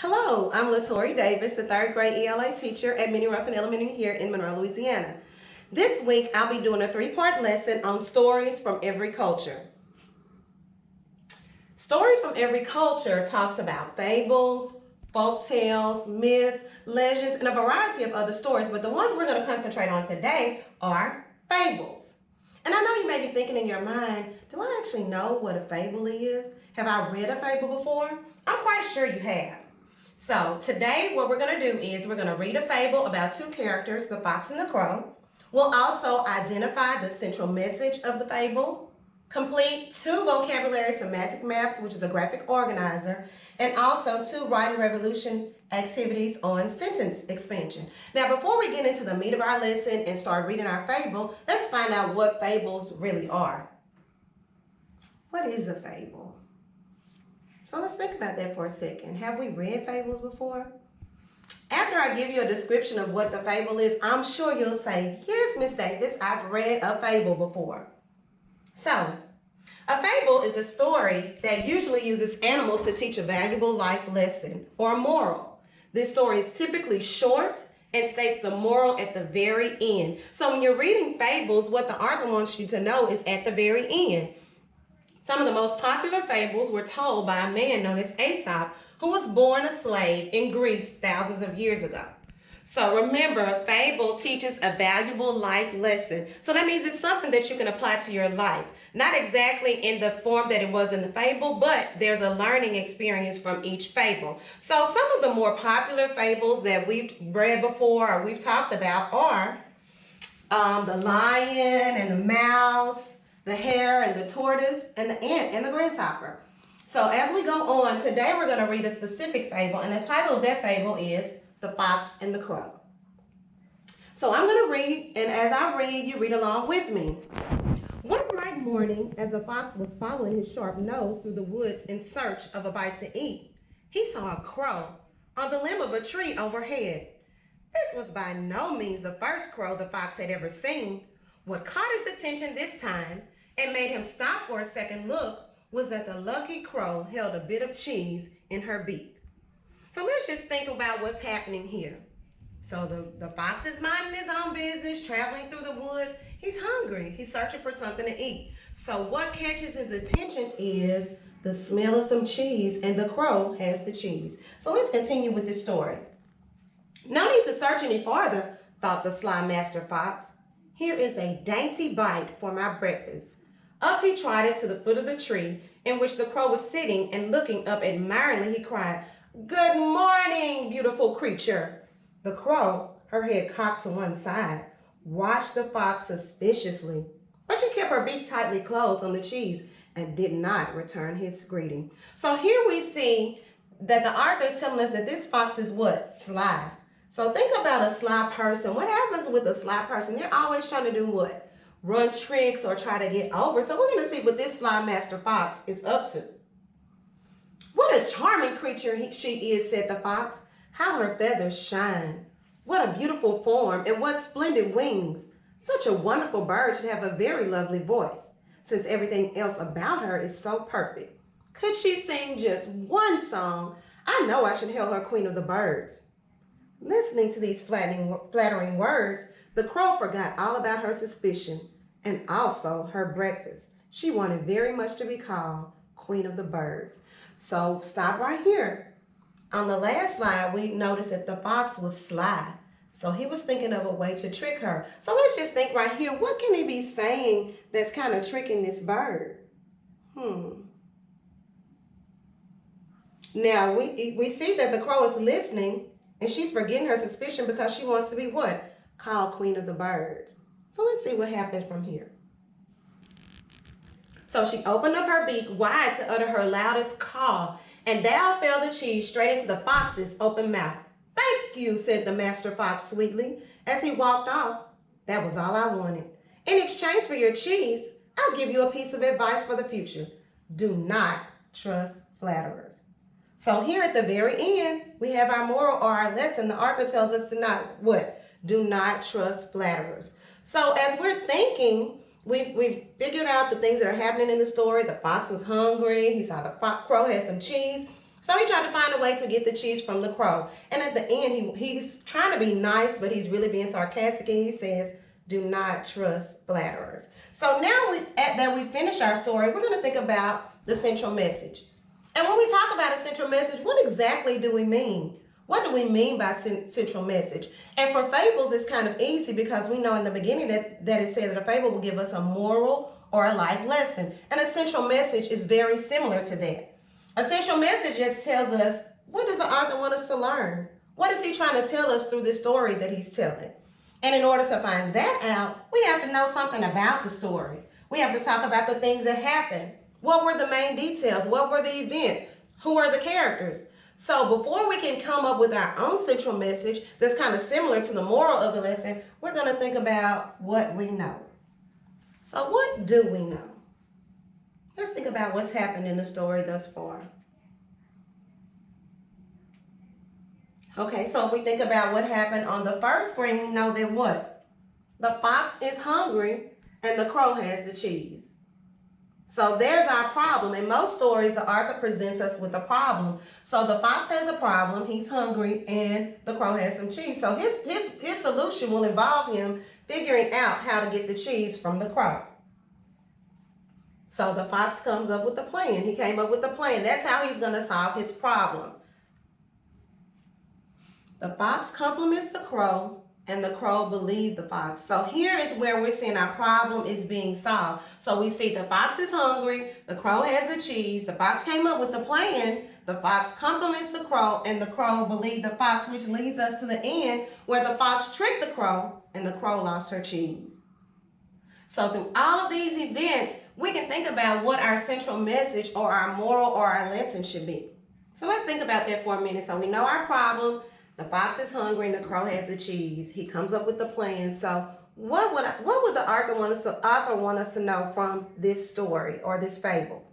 Hello, I'm LaTori Davis, the third grade ELA teacher at Minnie Ruffin Elementary here in Monroe, Louisiana. This week, I'll be doing a three-part lesson on stories from every culture. Stories from every culture talks about fables, folk tales, myths, legends, and a variety of other stories, but the ones we're going to concentrate on today are fables. And I know you may be thinking in your mind, do I actually know what a fable is? Have I read a fable before? I'm quite sure you have. So today what we're going to do is we're going to read a fable about two characters, the fox and the crow. We'll also identify the central message of the fable, complete two vocabulary semantic maps, which is a graphic organizer, and also two writing revolution activities on sentence expansion. Now, before we get into the meat of our lesson and start reading our fable, let's find out what fables really are. What is a fable? So let's think about that for a second. Have we read fables before? After I give you a description of what the fable is, I'm sure you'll say, yes, Miss Davis, I've read a fable before. So, a fable is a story that usually uses animals to teach a valuable life lesson or a moral. This story is typically short and states the moral at the very end. So when you're reading fables, what the author wants you to know is at the very end. Some of the most popular fables were told by a man known as Aesop, who was born a slave in Greece thousands of years ago. So remember, a fable teaches a valuable life lesson. So that means it's something that you can apply to your life. Not exactly in the form that it was in the fable, but there's a learning experience from each fable. So some of the more popular fables that we've read before or we've talked about are the lion and the mouse, the hare and the tortoise, and the ant and the grasshopper. So as we go on, today we're going to read a specific fable, and the title of that fable is The Fox and the Crow. So I'm going to read, and as I read, you read along with me. One bright morning, as the fox was following his sharp nose through the woods in search of a bite to eat, he saw a crow on the limb of a tree overhead. This was by no means the first crow the fox had ever seen. What caught his attention this time and made him stop for a second look was that the lucky crow held a bit of cheese in her beak. So let's just think about what's happening here. So the fox is minding his own business, traveling through the woods. He's hungry. He's searching for something to eat. So what catches his attention is the smell of some cheese, and the crow has the cheese. So let's continue with this story. No need to search any farther, thought the sly master fox. Here is a dainty bite for my breakfast. Up he trotted to the foot of the tree in which the crow was sitting, and looking up admiringly, he cried, "Good morning, beautiful creature." The crow, her head cocked to one side, watched the fox suspiciously, but she kept her beak tightly closed on the cheese and did not return his greeting. So here we see that the author is telling us that this fox is what? Sly. So think about a sly person. What happens with a sly person? They're always trying to do what? Run tricks or try to get over. So we're going to see what this sly master fox is up to. What a charming creature she is, said the fox. How her feathers shine. What a beautiful form and what splendid wings. Such a wonderful bird should have a very lovely voice, since everything else about her is so perfect. Could she sing just one song? I know I should hail her queen of the birds. Listening to these flattering words, the crow forgot all about her suspicion and also her breakfast. She wanted very much to be called Queen of the Birds. So stop right here. On the last slide, we noticed that the fox was sly. So he was thinking of a way to trick her. So let's just think right here, what can he be saying that's kind of tricking this bird? Now, we see that the crow is listening, and she's forgetting her suspicion because she wants to be what? Called Queen of the Birds. So let's see what happens from here. So she opened up her beak wide to utter her loudest call, and down fell the cheese straight into the fox's open mouth. "Thank you," said the master fox sweetly as he walked off. "That was all I wanted. In exchange for your cheese, I'll give you a piece of advice for the future. Do not trust flatterers." So here at the very end, we have our moral or our lesson. The author tells us to not what? Do not trust flatterers. So as we're thinking, we've figured out the things that are happening in the story. The fox was hungry. He saw the crow had some cheese. So he tried to find a way to get the cheese from the crow. And at the end, he's trying to be nice, but he's really being sarcastic. And he says, do not trust flatterers. So now that we finished our story, we're going to think about the central message. And when we talk about a central message, what exactly do we mean? What do we mean by central message? And for fables, it's kind of easy because we know in the beginning that it said that a fable will give us a moral or a life lesson. And a central message is very similar to that. A central message just tells us, what does the author want us to learn? What is he trying to tell us through this story that he's telling? And in order to find that out, we have to know something about the story. We have to talk about the things that happened. What were the main details? What were the events? Who are the characters? So before we can come up with our own central message that's kind of similar to the moral of the lesson, we're going to think about what we know. So what do we know? Let's think about what's happened in the story thus far. Okay, so if we think about what happened on the first screen, we know that what? The fox is hungry and the crow has the cheese. So there's our problem. In most stories, the author presents us with a problem. So the fox has a problem, he's hungry, and the crow has some cheese. So his solution will involve him figuring out how to get the cheese from the crow. So the fox comes up with a plan. He came up with a plan. That's how he's going to solve his problem. The fox compliments the crow, and the crow believed the fox. So here is where we're seeing our problem is being solved. So we see the fox is hungry, the crow has the cheese, the fox came up with the plan, the fox compliments the crow, and the crow believed the fox, which leads us to the end where the fox tricked the crow, and the crow lost her cheese. So through all of these events, we can think about what our central message or our moral or our lesson should be. So let's think about that for a minute. So we know our problem. The fox is hungry and the crow has the cheese. He comes up with the plan. So what would the author want us to know from this story or this fable?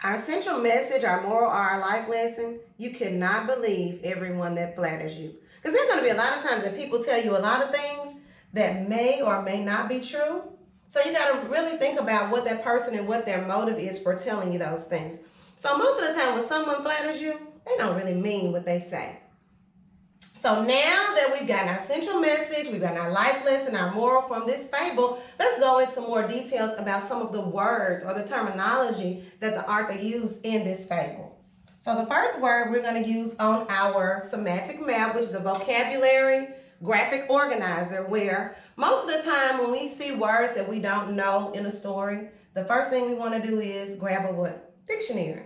Our central message, our moral, or our life lesson, you cannot believe everyone that flatters you. Because there's going to be a lot of times that people tell you a lot of things that may or may not be true. So you got to really think about what that person and what their motive is for telling you those things. So most of the time when someone flatters you, they don't really mean what they say. So now that we've gotten our central message, we've got our life lesson, our moral from this fable, let's go into more details about some of the words or the terminology that the author used in this fable. So the first word we're going to use on our semantic map, which is a vocabulary graphic organizer, where most of the time when we see words that we don't know in a story, the first thing we want to do is grab a what? Dictionary.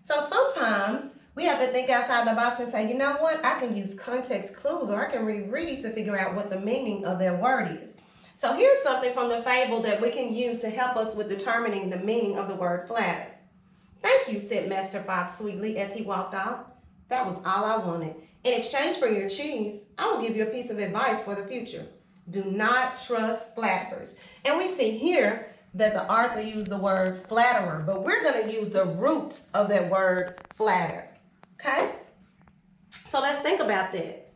So sometimes we have to think outside the box and say, you know what? I can use context clues or I can reread to figure out what the meaning of that word is. So here's something from the fable that we can use to help us with determining the meaning of the word flatter. Thank you, said Master Fox sweetly as he walked off. That was all I wanted. In exchange for your cheese, I will give you a piece of advice for the future. Do not trust flatterers. And we see here that the author used the word flatterer, but we're going to use the root of that word flatter. Okay? So let's think about that.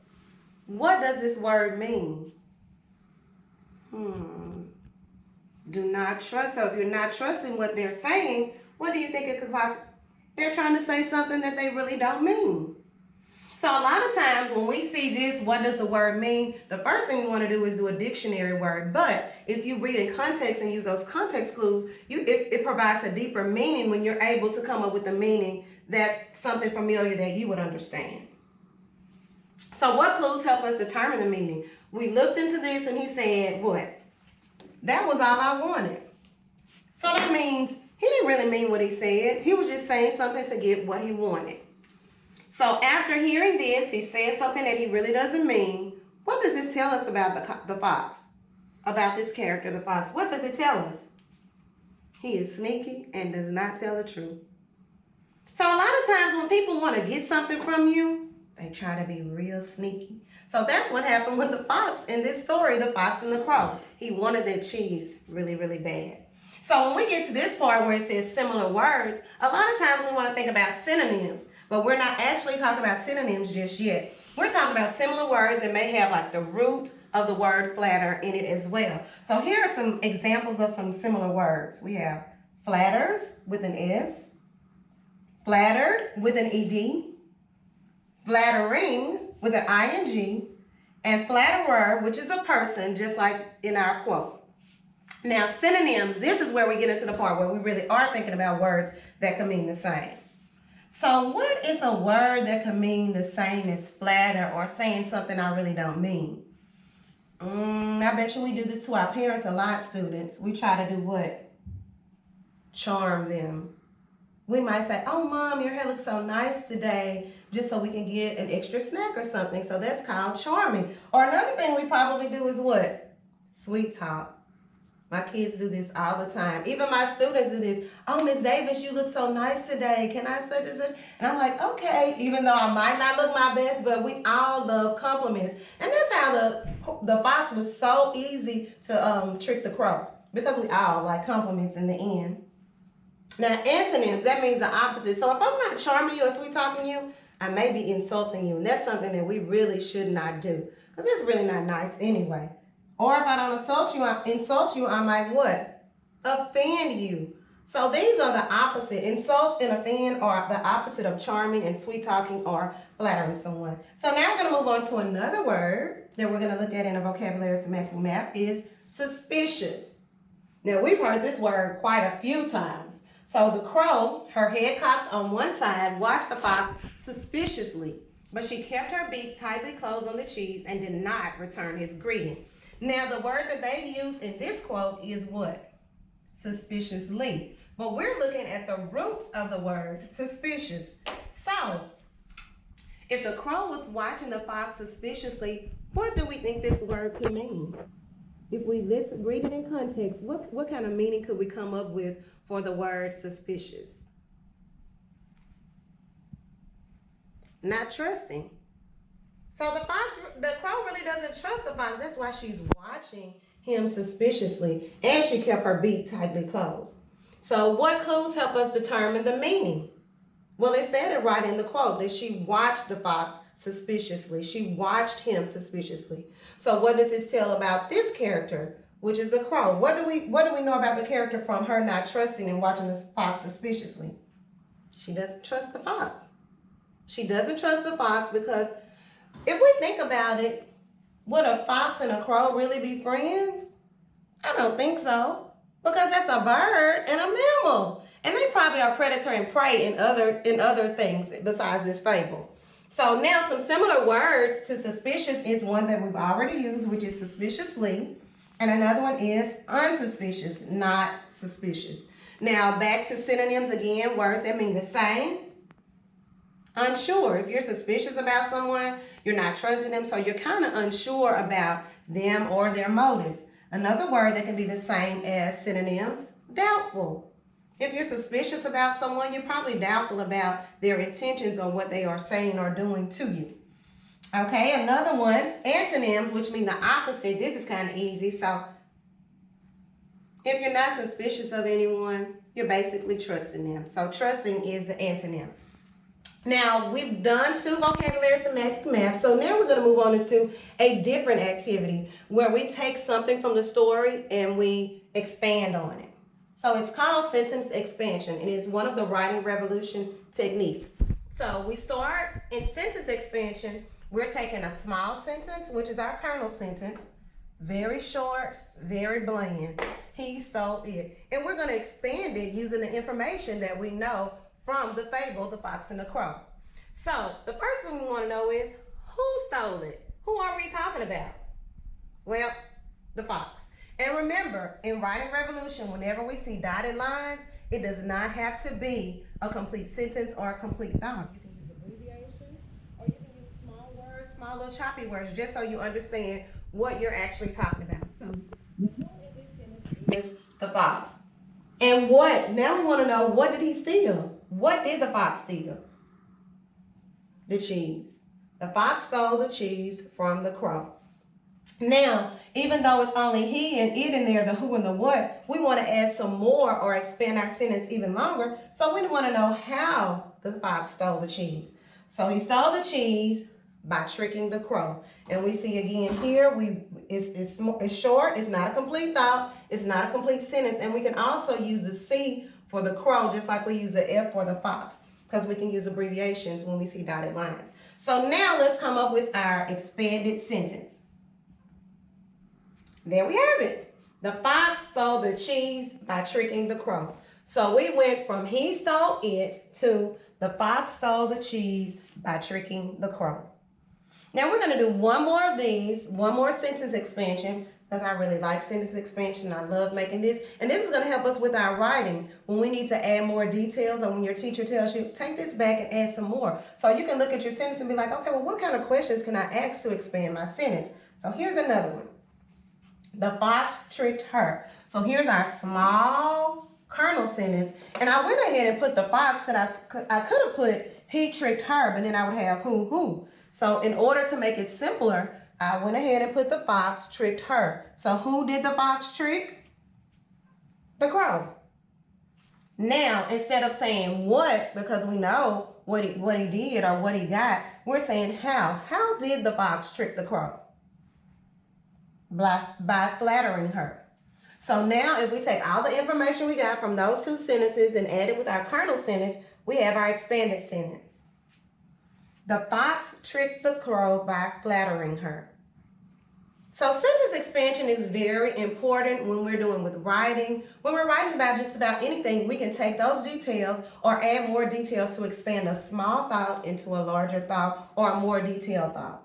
What does this word mean? Do not trust. So if you're not trusting what they're saying, what do you think it could possibly? They're trying to say something that they really don't mean. So a lot of times when we see this, what does the word mean? The first thing we want to do is do a dictionary word. But if you read in context and use those context clues, it provides a deeper meaning when you're able to come up with a meaning that's something familiar that you would understand. So what clues help us determine the meaning? We looked into this and he said, what? That was all I wanted. So that means he didn't really mean what he said. He was just saying something to get what he wanted. So after hearing this, he says something that he really doesn't mean. What does this tell us about the fox? About this character, the fox? What does it tell us? He is sneaky and does not tell the truth. So a lot of times when people want to get something from you, they try to be real sneaky. So that's what happened with the fox in this story, the fox and the crow. He wanted that cheese really, really bad. So when we get to this part where it says similar words, a lot of times we want to think about synonyms. But we're not actually talking about synonyms just yet. We're talking about similar words that may have like the root of the word flatter in it as well. So here are some examples of some similar words. We have flatters with an S, flattered with an ED, flattering with an ING, and flatterer, which is a person, just like in our quote. Now, synonyms, this is where we get into the part where we really are thinking about words that can mean the same. So what is a word that can mean the same as flatter or saying something I really don't mean? I bet you we do this to our parents a lot, students. We try to do what? Charm them. We might say, oh, Mom, your hair looks so nice today, just so we can get an extra snack or something. So that's called charming. Or another thing we probably do is what? Sweet talk. My kids do this all the time. Even my students do this. Oh, Miss Davis, you look so nice today. Can I such and such? And I'm like, okay, even though I might not look my best, but we all love compliments. And that's how the fox was so easy to trick the crow, because we all like compliments in the end. Now, antonyms, that means the opposite. So if I'm not charming you or sweet talking you, I may be insulting you. And that's something that we really should not do, because it's really not nice anyway. Or if I don't insult you, I might what? Offend you. So these are the opposite. Insult and offend are the opposite of charming and sweet talking or flattering someone. So now we're going to move on to another word that we're going to look at in a vocabulary semantic map is suspicious. Now we've heard this word quite a few times. So the crow, her head cocked on one side, watched the fox suspiciously, but she kept her beak tightly closed on the cheese and did not return his greeting. Now, the word that they use in this quote is what? Suspiciously. But we're looking at the roots of the word suspicious. So, if the crow was watching the fox suspiciously, what do we think this word could mean? If we read it in context, what kind of meaning could we come up with for the word suspicious? Not trusting. So the crow really doesn't trust the fox. That's why she's watching him suspiciously, and she kept her beak tightly closed. So what clues help us determine the meaning? Well, it said it right in the quote that she watched the fox suspiciously. She watched him suspiciously. So what does this tell about this character, which is the crow? What do we know about the character from her not trusting and watching the fox suspiciously? She doesn't trust the fox. She doesn't trust the fox because if we think about it, would a fox and a crow really be friends? I don't think so, because that's a bird and a mammal, and they probably are predator and prey in other things besides this fable. So now some similar words to suspicious is one that we've already used, which is suspiciously, and another one is unsuspicious, not suspicious. Now back to synonyms again, words that mean the same. Unsure. If you're suspicious about someone, you're not trusting them, so you're kind of unsure about them or their motives. Another word that can be the same as synonyms, doubtful. If you're suspicious about someone, you're probably doubtful about their intentions or what they are saying or doing to you. Okay, another one, antonyms, which mean the opposite. This is kind of easy. So if you're not suspicious of anyone, you're basically trusting them. So trusting is the antonym. Now, we've done 2 vocabulary semantic maps, so now we're going to move on into a different activity where we take something from the story and we expand on it. So it's called sentence expansion, and it's one of the writing revolution techniques. So we start in sentence expansion. We're taking a small sentence, which is our kernel sentence, very short, very bland. He stole it. And we're going to expand it using the information that we know from the fable, The Fox and the Crow. So the first thing we want to know is, who stole it? Who are we talking about? Well, the fox. And remember, in writing revolution, whenever we see dotted lines, it does not have to be a complete sentence or a complete thought. You can use abbreviations, or you can use small words, small little choppy words, just so you understand what you're actually talking about. So who in this sentence is the fox? And what? Now we want to know, what did he steal? What did the fox steal? The cheese. The fox stole the cheese from the crow. Now, even though it's only he and it in there, the who and the what, we want to add some more or expand our sentence even longer. So we want to know how the fox stole the cheese. So he stole the cheese by tricking the crow. And we see again here, it's short, it's not a complete thought, it's not a complete sentence, and we can also use the C for the crow just like we use the F for the fox, because we can use abbreviations when we see dotted lines. So now let's come up with our expanded sentence. There we have it. The fox stole the cheese by tricking the crow. So we went from he stole it to the fox stole the cheese by tricking the crow. Now we're going to do one more of these, one more sentence expansion, because I really like sentence expansion. I love making this. And this is going to help us with our writing when we need to add more details, or when your teacher tells you, take this back and add some more. So you can look at your sentence and be like, okay, well, what kind of questions can I ask to expand my sentence? So here's another one. The fox tricked her. So here's our small kernel sentence. And I went ahead and put the fox, because I could have put he tricked her, but then I would have who. So in order to make it simpler, I went ahead and put the fox tricked her. So who did the fox trick? The crow. Now, instead of saying what, because we know what he did or what he got, we're saying how. How did the fox trick the crow? By flattering her. So now if we take all the information we got from those two sentences and add it with our kernel sentence, we have our expanded sentence. The fox tricked the crow by flattering her. So sentence expansion is very important when we're doing with writing. When we're writing about just about anything, we can take those details or add more details to expand a small thought into a larger thought or a more detailed thought.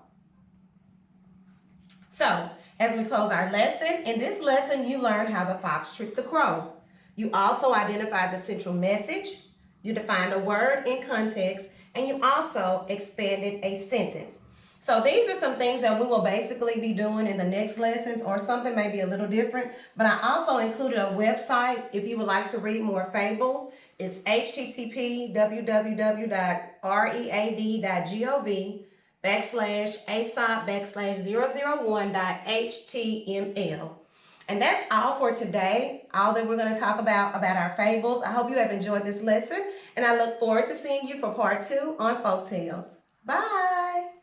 So, as we close our lesson, in this lesson you learned how the fox tricked the crow. You also identified the central message, you defined a word in context, and you also expanded a sentence. So these are some things that we will basically be doing in the next lessons, or something maybe a little different. But I also included a website if you would like to read more fables. It's http://aesop/001.html. And that's all for today, all that we're going to talk about our fables. I hope you have enjoyed this lesson, and I look forward to seeing you for part 2 on folktales. Bye!